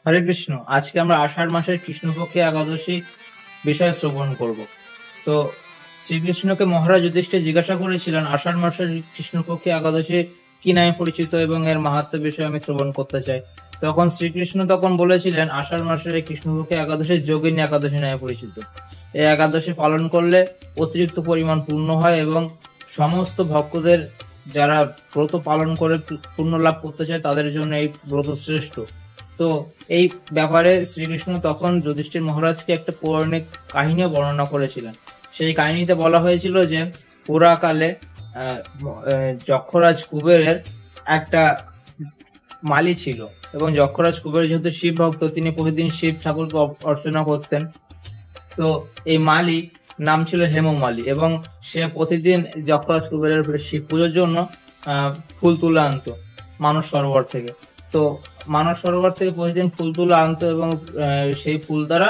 হরে কৃষ্ণ। আজকে আমরা আষাঢ় মাসের কৃষ্ণপক্ষে একাদশী বিষয়ে শ্রবণ করব। তো শ্রীকৃষ্ণকে মহারাজ যুধিষ্ঠির জিজ্ঞাসা করেছিলেন আষাঢ় মাসের কৃষ্ণপক্ষে একাদশী কি নামে পরিচিত এবং এর মাহাত্ম্য বিষয়ে আমি শ্রবণ করতে চাই। তখন শ্রীকৃষ্ণ বলেছিলেন আষাঢ় মাসের এই কৃষ্ণপক্ষে একাদশী যোগিনী একাদশী নামে পরিচিত। এই একাদশী পালন করলে অতিরিক্ত পরিমাণ পূর্ণ হয় এবং সমস্ত ভক্তদের যারা ব্রত পালন করে পুণ্য লাভ করতে চায় তাদের জন্য এই ব্রত শ্রেষ্ঠ। তো এই ব্যাপারে শ্রীকৃষ্ণ তখন যুধিষ্ঠির মহারাজকে একটা পৌরাণিক কাহিনী বর্ণনা করেছিলেন। সেই কাহিনীতে বলা হয়েছিল যে পুরাকালে যক্ষরাজ কুবেরের একটা মালি ছিল এবং যক্ষরাজ কুবের যেহেতু শিব ভক্ত, তিনি প্রতিদিন শিব ঠাকুরকে অর্চনা করতেন। তো এই মালি নাম ছিল হেমমালি এবং সে প্রতিদিন যক্ষরাজ কুবেরের শিব পুজোর জন্য ফুল তুলে আনতো মানস সরোবর থেকে। তো মানস সরোবর থেকে প্রতিদিন ফুল তুলে আনতো এবং সেই ফুল দ্বারা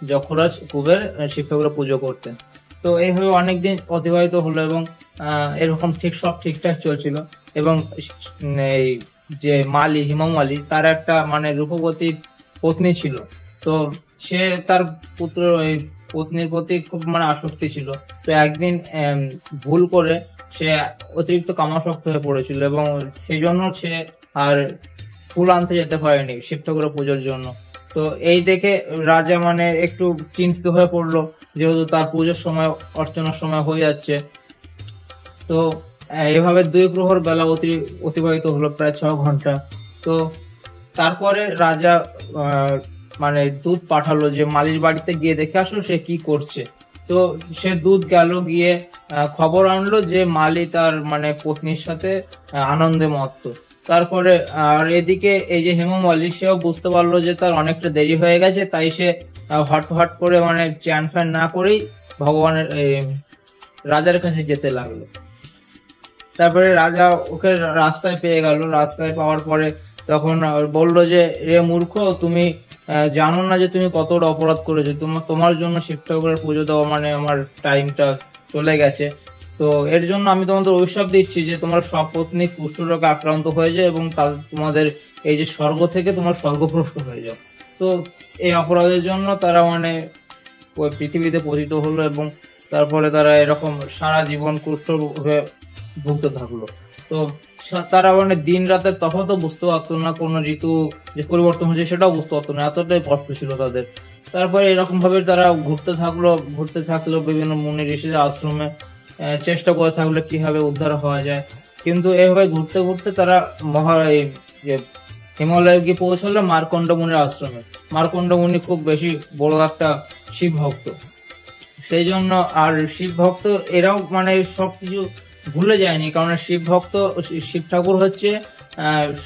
যক্ষরাজ কুবের শিব ঠাকুরের পুজো করতেন। তো এইভাবে অনেকদিন অতিবাহিত হলো এবং এরকম সব ঠিকঠাক চলছিল এবং এই যে মালি হিমমালি তার একটা রূপবতী পত্নী ছিল। তো সে তার পুত্র পত্নীর প্রতি খুব আসক্তি ছিল। তো একদিন ভুল করে সে অতিরিক্ত কামাসক্ত হয়ে পড়েছিল এবং সেই জন্য সে আর ফুল আনতে যেতে পারেনি শিব ঠাকুরের পুজোর জন্য। তো এই দেখে রাজা একটু চিন্তিত হয়ে পড়লো, যেহেতু তার পুজোর সময় অর্চনার সময় হয়ে যাচ্ছে। তো এভাবে 2 প্রহর বেলা অতিবাহিত হলো, প্রায় 6 ঘন্টা। তো তারপরে রাজা দূত পাঠালো যে মালির বাড়িতে গিয়ে দেখে আসলো সে কি করছে। তো সে দূত গেল, গিয়ে খবর আনলো যে মালি তার পত্নীর সাথে আনন্দে মত্ত। তারপরে আর এদিকে এই যে হেমমালি সেও বুঝতে পারলো যে তার অনেকটা দেরি হয়ে গেছে, তাই সে হট করে চ্যান ফ্যান না করেই ভগবানের রাজার কাছে যেতে লাগলো। তারপরে রাজা ওকে রাস্তায় পেয়ে গেল। রাস্তায় পাওয়ার পরে তখন বললো যে রে মূর্খ, তুমি জানো না যে তুমি কতটা অপরাধ করেছো, তোমার জন্য শিব ঠাকুরের পুজো দেওয়া আমার টাইমটা চলে গেছে। তো এর জন্য আমি তোমাদের অভিশাপ দিচ্ছি যে তোমার সব পত্নী কুষ্ঠরোগে আক্রান্ত হয়ে যায় এবং তোমাদের এই যে স্বর্গ থেকে তোমার স্বর্গভ্রষ্ট হয়ে যাও। তো এই অপরাধের জন্য তারা পৃথিবীতে পতিত হলো এবং তারপরে তারা এরকম সারা জীবন কুষ্ঠরোগে ভুগতে থাকলো। তো তারা দিন রাতের তফাৎও বুঝতে পারতো না, কোনো ঋতু যে পরিবর্তন হচ্ছে সেটাও বুঝতে পারতো না, এতটাই কষ্ট ছিল তাদের। তারপরে এরকম ভাবে তারা ঘুরতে থাকলো বিভিন্ন মুনি ঋষিদের আশ্রমে, চেষ্টা করে থাকলো কিভাবে উদ্ধার হওয়া যায়। কিন্তু এভাবে ঘুরতে ঘুরতে তারা হিমালয়ে গিয়ে পৌঁছলো মার্কণ্ড মুনির আশ্রমে। মার্কণ্ড মুনি খুব বেশি বড় একটা শিব ভক্ত, সেই জন্য আর শিব ভক্ত এরাও সবকিছু ভুলে যায়নি, কারণ শিব ঠাকুর হচ্ছে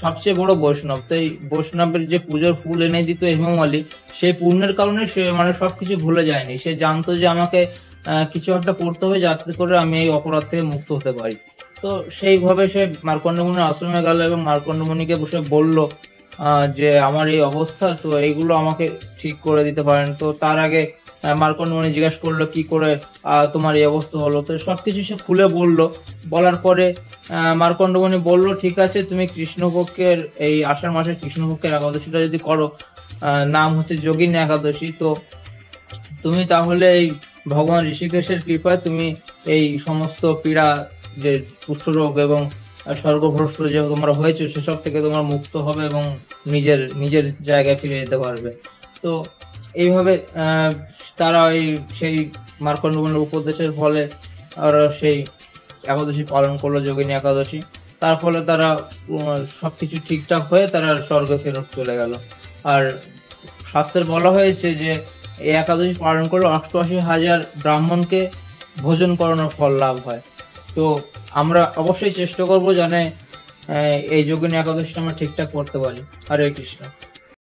সবচেয়ে বড় বৈষ্ণব। তো এই বৈষ্ণবের যে পুজোর ফুল এনে দিত হেমমালি, সেই পুণ্যের কারণে সে সবকিছু ভুলে যায়নি। সে জানতো যে আমাকে কিছু একটা করতে হবে যাতে করে আমি এই অপরাধ থেকে মুক্ত হতে পারি। তো সেইভাবে সে মার্কণ্ড মুনির আশ্রমে গেল এবং মার্কণ্ড মুনিকে বসে বলল যে আমার এই অবস্থা, তো এইগুলো আমাকে ঠিক করে দিতে পারেন। তো তার আগে মার্কণ্ড মুনি জিজ্ঞাসা করলো কি করে তোমার এই অবস্থা হলো। তো সবকিছু সে খুলে বললো। বলার পরে মার্কণ্ড মুনি বললো ঠিক আছে, তুমি কৃষ্ণপক্ষের এই আষাঢ় মাসের কৃষ্ণপক্ষের একাদশীটা যদি করো, নাম হচ্ছে যোগিনী একাদশী, তো তুমি তাহলে এই ভগবান ঋষিকেশের কৃপায় তুমি এই সমস্ত পীড়া যে কুষ্ঠরোগ এবং স্বর্গভ্রষ্ট যে তোমরা হয়েছে সেসব থেকে তোমরা মুক্ত হবে এবং নিজের জায়গায় ফিরে যেতে পারবে। তো এইভাবে তারা সেই মার্কণ্ড মুনির উপদেশের ফলে আর সেই একাদশী পালন করলো, যোগিনী একাদশী। তার ফলে তারা সবকিছু ঠিকঠাক হয়ে তারা স্বর্গে ফেরত চলে গেল। আর শাস্ত্রে বলা হয়েছে যে এই একাদশী পালন করলে 88,000 ব্রাহ্মণকে ভোজন করানোর ফল লাভ হয়। তো আমরা অবশ্যই চেষ্টা করবো জানে এই যোগিনী একাদশীটা আমরা ঠিকঠাক করতে পারি। হরে কৃষ্ণ।